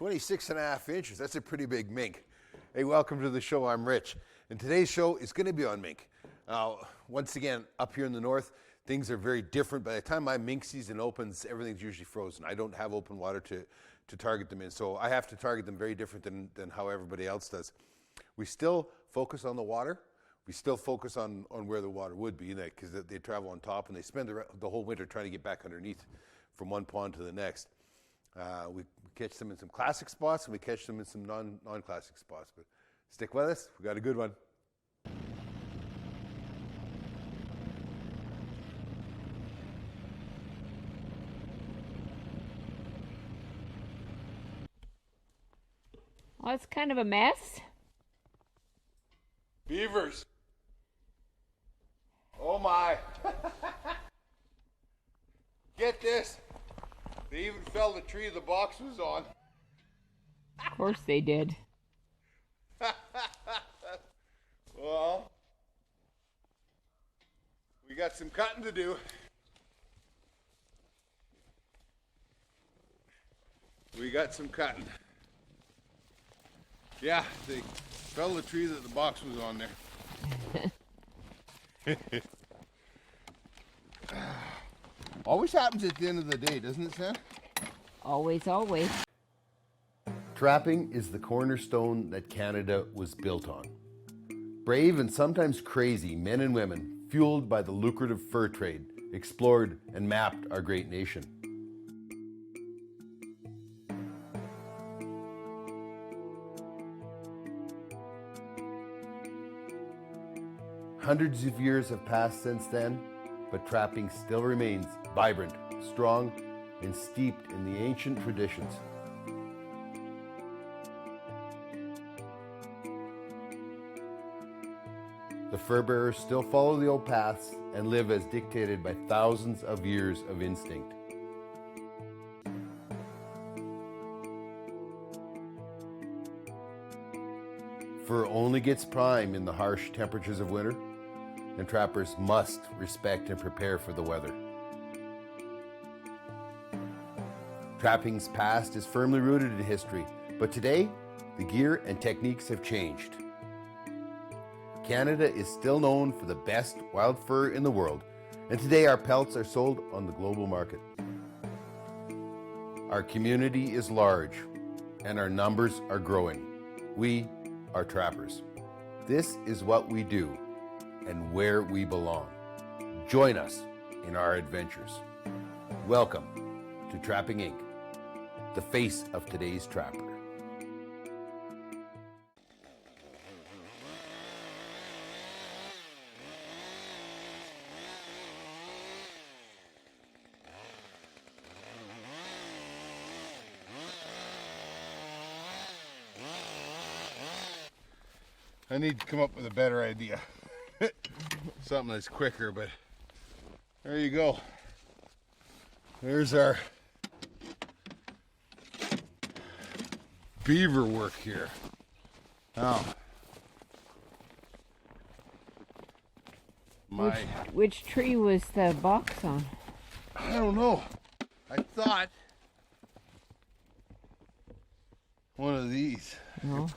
26.5 inches, that's a pretty big mink. Hey, welcome to the show, I'm Rich. And today's show is gonna be on mink. Once again, up here in the north, things are very different. By the time my mink season opens, everything's usually frozen. I don't have open water to target them in, so I have to target them very different than how everybody else does. We still focus on the water. We still focus on where the water would be, because they travel on top and they spend the whole winter trying to get back underneath from one pond to the next. We catch them in some classic spots and we catch them in some non-classic spots. But stick with us, we got a good one. Well, it's kind of a mess. Beavers. Oh my. Get this. They even felled the tree the box was on. Of course they did. Well, we got some cutting to do. Yeah, they felled the tree that the box was on there. Always happens at the end of the day, doesn't it, Sam? Always, always. Trapping is the cornerstone that Canada was built on. Brave and sometimes crazy men and women, fueled by the lucrative fur trade, explored and mapped our great nation. Hundreds of years have passed since then, but trapping still remains vibrant, strong, and steeped in the ancient traditions. The fur bearers still follow the old paths and live as dictated by thousands of years of instinct. Fur only gets prime in the harsh temperatures of winter, and trappers must respect and prepare for the weather. Trapping's past is firmly rooted in history, but today, the gear and techniques have changed. Canada is still known for the best wild fur in the world, and today our pelts are sold on the global market. Our community is large, and our numbers are growing. We are trappers. This is what we do, and where we belong. Join us in our adventures. Welcome to Trapping Inc., the face of today's trapper. I need to come up with a better idea. Something that's quicker, but there you go. There's our beaver work here. Now, Which tree was the box on? I don't know. I thought one of these. No.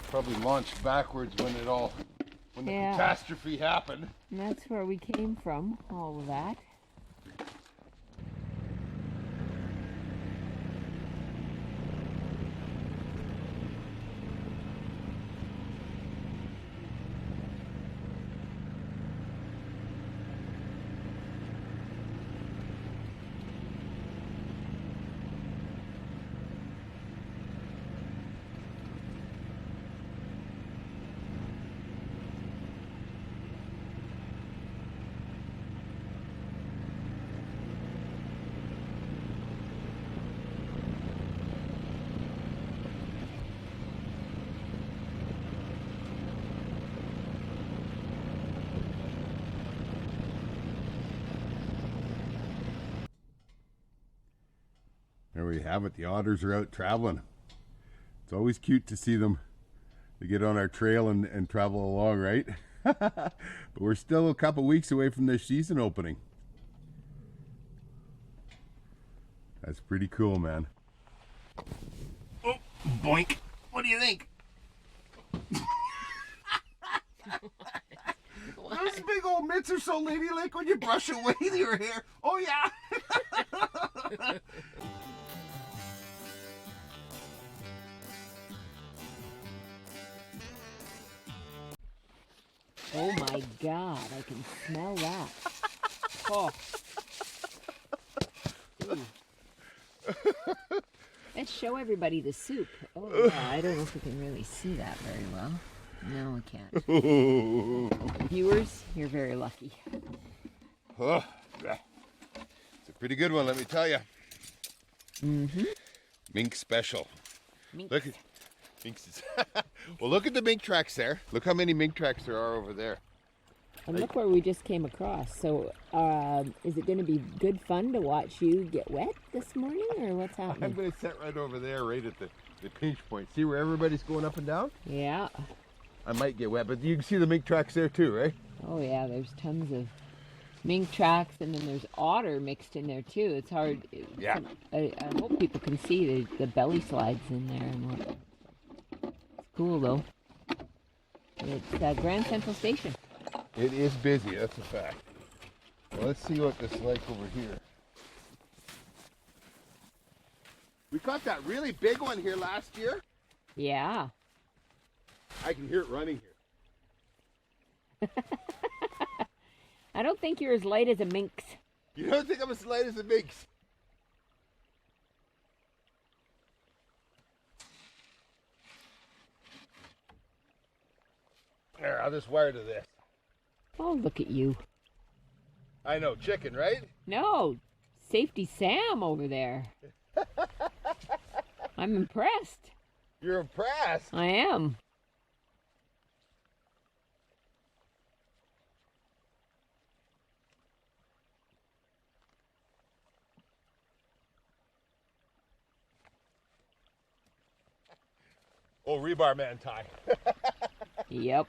Probably launched backwards when the catastrophe happened. And that's where we came from, all of that. There we have it. The otters are out traveling. It's always cute to see them. They get on our trail and travel along, right? But we're still a couple weeks away from their season opening. That's pretty cool, man. Boink. What do you think? Those big old mitts are so ladylike when you brush away your hair. Oh, yeah. Oh my God, I can smell that. Oh. Ooh. Let's show everybody the soup. Oh yeah, I don't know if we can really see that very well. No, we can't. Viewers, you're very lucky. Oh, it's a pretty good one, let me tell you. Mm-hmm. Mink special. Mink. Look at Minks. Well, look at the mink tracks there. Look how many mink tracks there are over there. And look where we just came across. So, is it going to be good fun to watch you get wet this morning, or what's I'm happening? going to sit right over there, right at the pinch point. See where everybody's going up and down? Yeah. I might get wet, but you can see the mink tracks there too, right? Oh yeah, there's tons of mink tracks, and then there's otter mixed in there too. It's hard. Yeah. I hope people can see the belly slides in there and what. It's cool though. It's Grand Central Station. It is busy, that's a fact. Well, let's see what this is like over here. We caught that really big one here last year. Yeah. I can hear it running here. I don't think you're as light as a minx. You don't think I'm as light as a minx? There, I'll just wire to this. Oh, look at you. I know, chicken, right? No, Safety Sam over there. I'm impressed. You're impressed. I am. Oh, rebar man tie. Yep.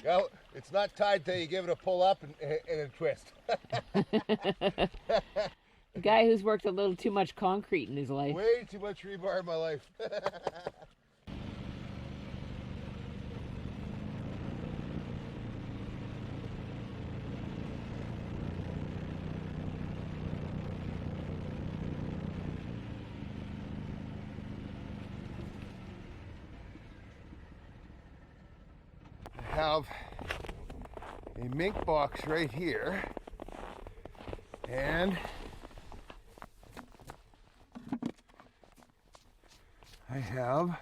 Well, it's not tied till you give it a pull up and a twist. A guy who's worked a little too much concrete in his life. Way too much rebar in my life. I have a mink box right here, and I have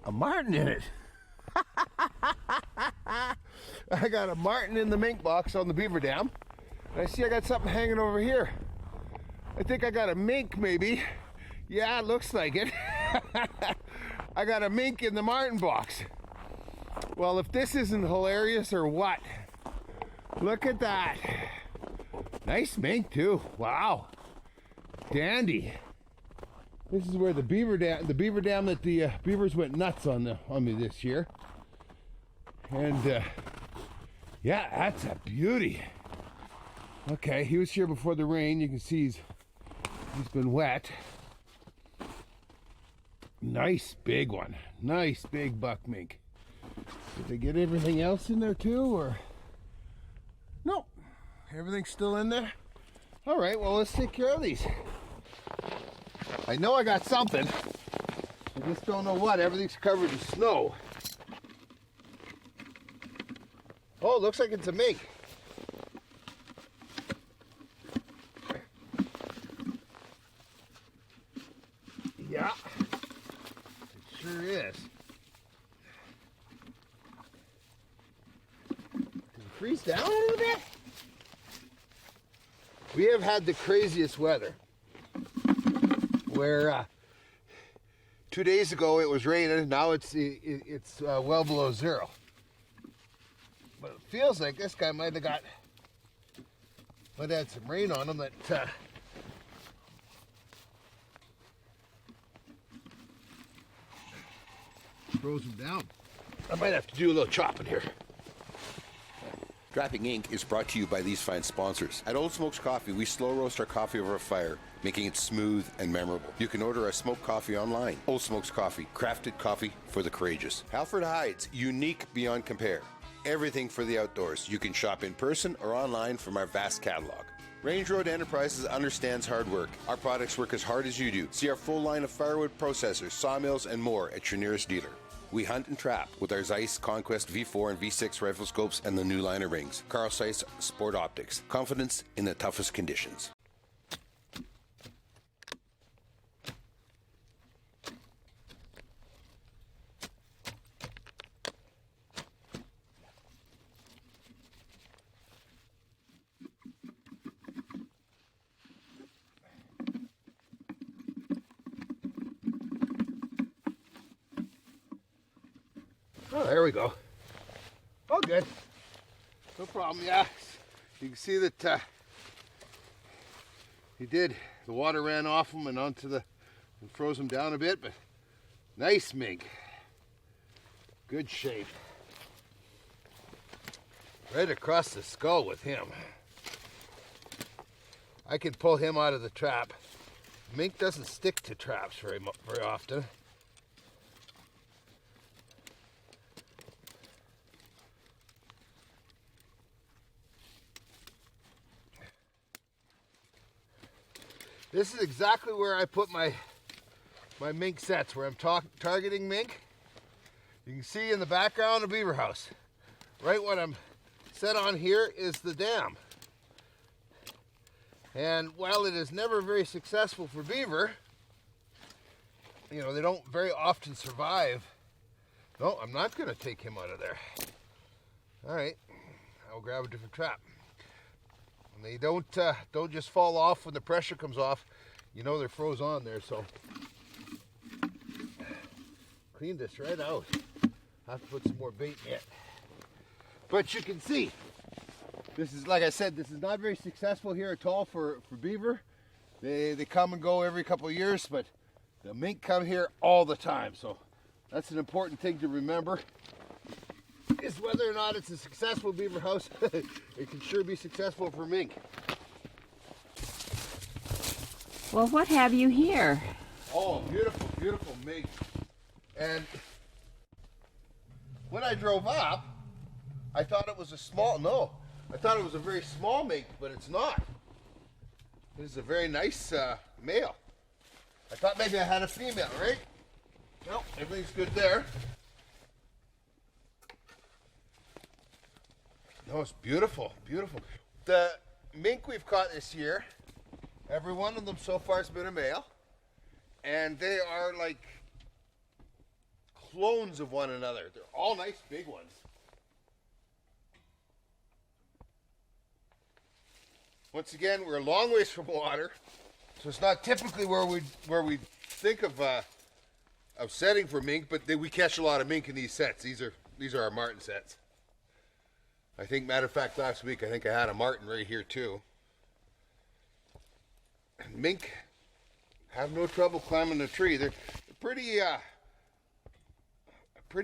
a martin in it. I got a martin in the mink box on the beaver dam. And I see I got something hanging over here. I think I got a mink maybe. Yeah, it looks like it. I got a mink in the martin box. Well, if this isn't hilarious or what? Look at that. Nice mink too. Wow. Dandy. This is where the beaver dam that the beavers went nuts on me this year. And yeah, that's a beauty. Okay, he was here before the rain. You can see he's been wet. Nice big one. Nice big buck mink. Did they get everything else in there too, or? No, everything's still in there. All right, well, let's take care of these. I know I got something. I just don't know what. Everything's covered in snow. Oh, it looks like it's a mink. Yeah, it sure is. Did it freeze down a little bit? We have had the craziest weather. Where 2 days ago it was raining, now it's well below zero. But it feels like this guy might have had some rain on him that froze him down. I might have to do a little chopping here. Trapping Inc. is brought to you by these fine sponsors. At Old Smokes Coffee, we slow roast our coffee over a fire, making it smooth and memorable. You can order our smoked coffee online. Old Smokes Coffee, crafted coffee for the courageous. Halford Hides, unique beyond compare. Everything for the outdoors. You can shop in person or online from our vast catalog. Range Road Enterprises understands hard work. Our products work as hard as you do. See our full line of firewood processors, sawmills, and more at your nearest dealer. We hunt and trap with our Zeiss Conquest V4 and V6 rifle scopes and the new liner rings. Carl Zeiss Sport Optics. Confidence in the toughest conditions. Oh, there we go. Oh, good. No problem, yeah. You can see that the water ran off him and onto and froze him down a bit, but nice mink. Good shape. Right across the skull with him. I can pull him out of the trap. Mink doesn't stick to traps very often. This is exactly where I put my mink sets, where I'm targeting mink. You can see in the background a beaver house. Right what I'm set on here is the dam. And while it is never very successful for beaver, you know, they don't very often survive. No, I'm not going to take him out of there. All right, I'll grab a different trap. And they don't just fall off when the pressure comes off. You know they're froze on there, so clean this right out. Have to put some more bait in it. But you can see, this is, like I said, this is not very successful here at all for beaver. They come and go every couple of years, but the mink come here all the time. So that's an important thing to remember. Is whether or not it's a successful beaver house. It can sure be successful for mink. Well, what have you here? Oh, beautiful, beautiful mink. And when I drove up, I thought it was I thought it was a very small mink, but it's not. This is a very nice male. I thought maybe I had a female, right? No, everything's good there. No, it's beautiful, beautiful. The mink we've caught this year, every one of them so far has been a male. And they are like clones of one another. They're all nice big ones. Once again, we're a long ways from water, so it's not typically where we think of setting for mink, but we catch a lot of mink in these sets. These are our marten sets. I think, matter of fact, last week I think I had a marten right here too. And mink have no trouble climbing a tree. They're a pretty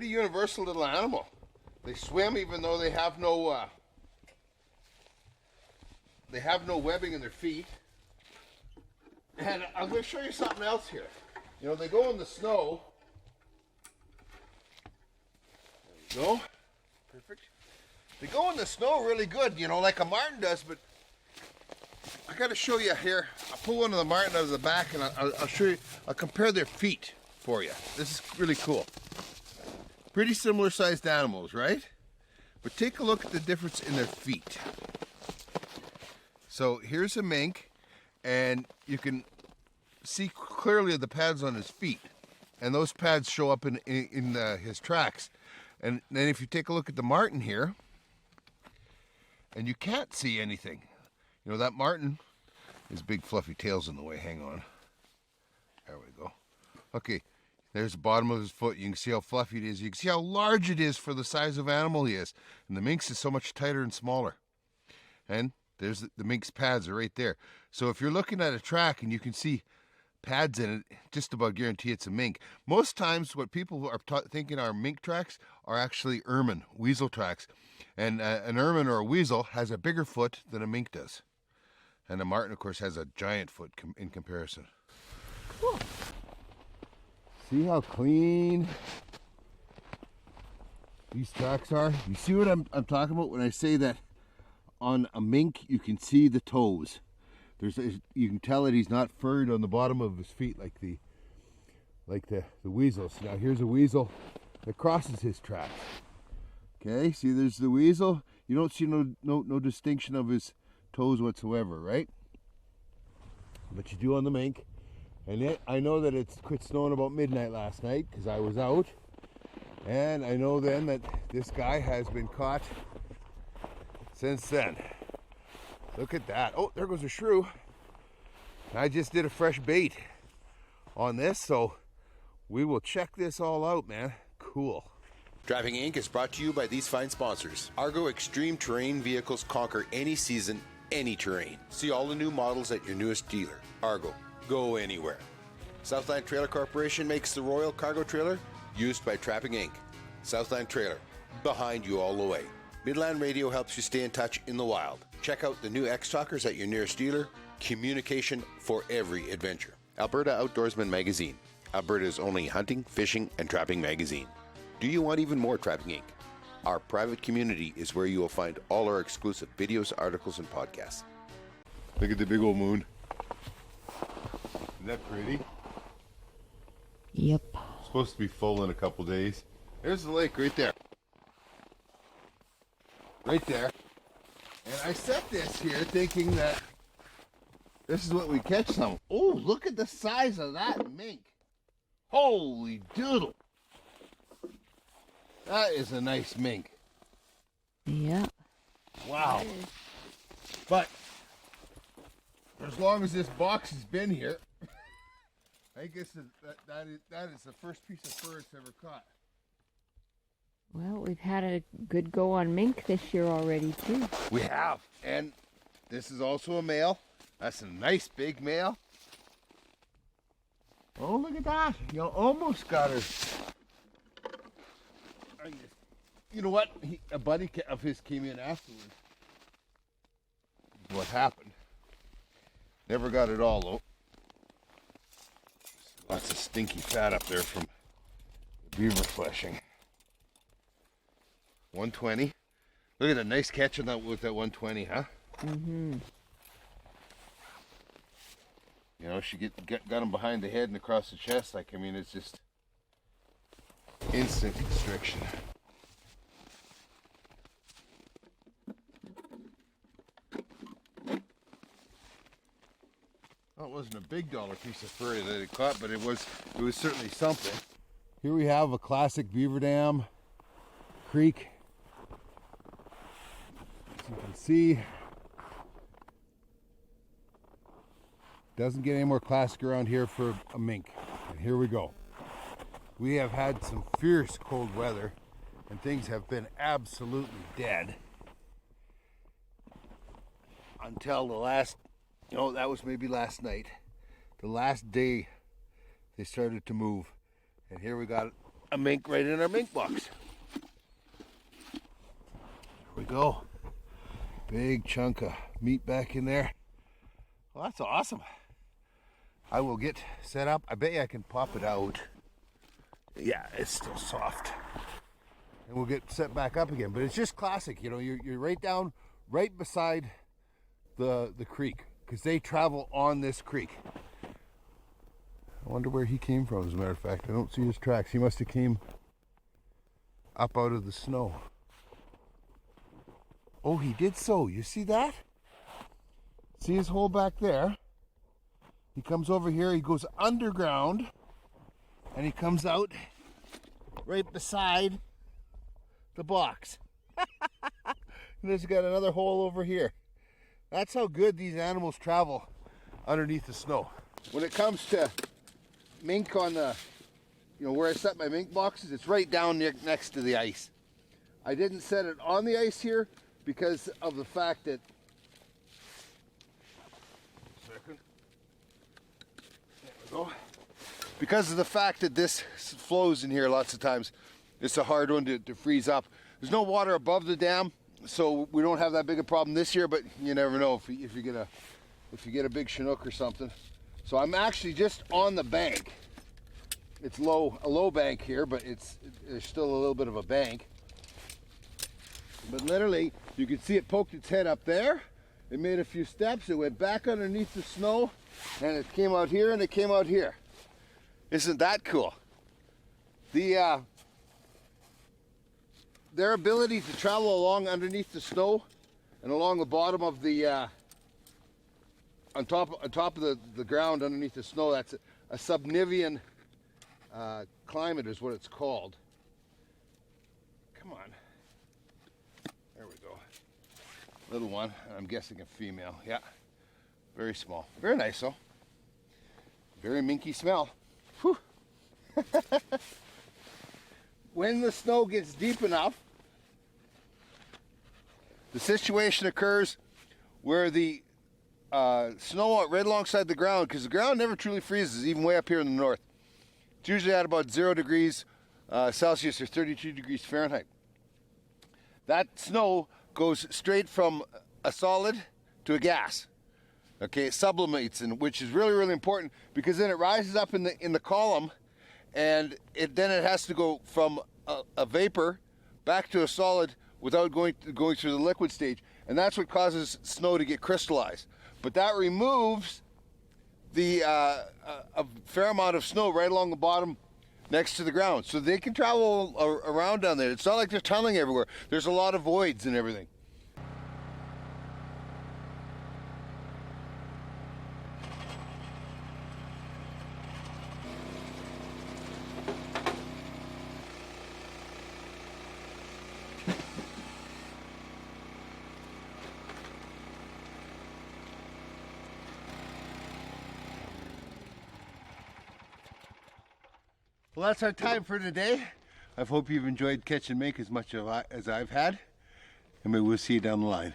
universal little animal. They swim even though they have no webbing in their feet. And I'm going to show you something else here. You know, they go in the snow. There we go. Perfect. They go in the snow really good, you know, like a marten does, but I got to show you here. I'll pull one of the marten out of the back and I'll show you, I'll compare their feet for you. This is really cool. Pretty similar sized animals, right? But take a look at the difference in their feet. So here's a mink, and you can see clearly the pads on his feet. And those pads show up in his tracks. And then if you take a look at the marten here, and you can't see anything. You know, that marten, his big fluffy tail's in the way. Hang on. There we go. Okay, there's the bottom of his foot. You can see how fluffy it is. You can see how large it is for the size of animal he is. And the mink's is so much tighter and smaller. And there's the mink's pads are right there. So if you're looking at a track and you can see pads in it, just about guarantee it's a mink. Most times what people are thinking are mink tracks are actually ermine, weasel tracks. And an ermine or a weasel has a bigger foot than a mink does. And a marten, of course, has a giant foot in comparison. Cool. See how clean these tracks are? You see what I'm talking about when I say that on a mink you can see the toes. You can tell that he's not furred on the bottom of his feet like the weasels. Now here's a weasel that crosses his tracks. Okay, see there's the weasel. You don't see no distinction of his toes whatsoever, right? But you do on the mink. And I know that it's quit snowing about midnight last night because I was out. And I know then that this guy has been caught since then. Look at that. Oh, there goes a shrew. I just did a fresh bait on this, so we will check this all out, man. Cool. Trapping Inc. is brought to you by these fine sponsors. Argo Extreme Terrain vehicles conquer any season, any terrain. See all the new models at your newest dealer. Argo, go anywhere. Southland Trailer Corporation makes the Royal Cargo Trailer used by Trapping Inc. Southland Trailer, behind you all the way. Midland Radio helps you stay in touch in the wild. Check out the new X-Talkers at your nearest dealer. Communication for every adventure. Alberta Outdoorsman Magazine, Alberta's only hunting, fishing, and trapping magazine. Do you want even more Trapping Inc.? Our private community is where you will find all our exclusive videos, articles, and podcasts. Look at the big old moon. Isn't that pretty? Yep. It's supposed to be full in a couple days. There's the lake right there. Right there. And I set this here thinking that this is what we catch some. Oh, look at the size of that mink. Holy doodle. That is a nice mink. Yeah. Wow. But as long as this box has been here, I guess that is the first piece of fur it's ever caught. Well, we've had a good go on mink this year already, too. We have. And this is also a male. That's a nice big male. Oh, look at that. You almost got her. You know what? A buddy of his came in afterwards. What happened? Never got it all, though. Lots of stinky fat up there from the beaver fleshing. 120. Look at the nice catch on that with that 120, huh? Mm-hmm. You know, she got him behind the head and across the chest. Like, I mean, it's just instant constriction. Well, it wasn't a big dollar piece of fur that it caught, but it was certainly something. Here we have a classic beaver dam creek. As you can see, doesn't get any more classic around here for a mink. And here we go. We have had some fierce cold weather and things have been absolutely dead until the last, that was maybe last night. The last day they started to move. And here we got a mink right in our mink box. There we go. Big chunk of meat back in there. Well, that's awesome. I will get set up. I bet you I can pop it out. Yeah, it's still soft. And we'll get set back up again. But it's just classic. You're right down, right beside the creek. Because they travel on this creek. I wonder where he came from, as a matter of fact. I don't see his tracks. He must have came up out of the snow. Oh, he did so. You see that? See his hole back there? He comes over here, he goes underground, and he comes out right beside the box. And there's got another hole over here. That's how good these animals travel underneath the snow. When it comes to mink on the, where I set my mink boxes, it's right down next to the ice. I didn't set it on the ice here because of the fact that, there we because of the fact that this flows in here lots of times, it's a hard one to freeze up. There's no water above the dam, so we don't have that big a problem this year, but you never know if you get a big Chinook or something. So I'm actually just on the bank. It's a low bank here, but there's still a little bit of a bank. But literally, you can see it poked its head up there. It made a few steps. It went back underneath the snow, and it came out here, and it came out here. Isn't that cool? Their ability to travel along underneath the snow and along the bottom of the on top of the ground underneath the snow, that's a subnivean climate is what it's called. Come on. There we go. Little one. I'm guessing a female. Yeah. Very small. Very nice though. Very minky smell. Whew. When the snow gets deep enough, the situation occurs where the snow right alongside the ground, because the ground never truly freezes, even way up here in the north. It's usually at about 0 degrees Celsius or 32 degrees Fahrenheit. That snow goes straight from a solid to a gas. Okay, it sublimates, which is really, really important, because then it rises up in the column, and then it has to go from a vapor back to a solid without going through the liquid stage, and that's what causes snow to get crystallized. But that removes a fair amount of snow right along the bottom next to the ground, so they can travel around down there. It's not like they're tunneling everywhere. There's a lot of voids and everything. Well, that's our time for today. I hope you've enjoyed catching mink as much as I've had, and maybe we'll see you down the line.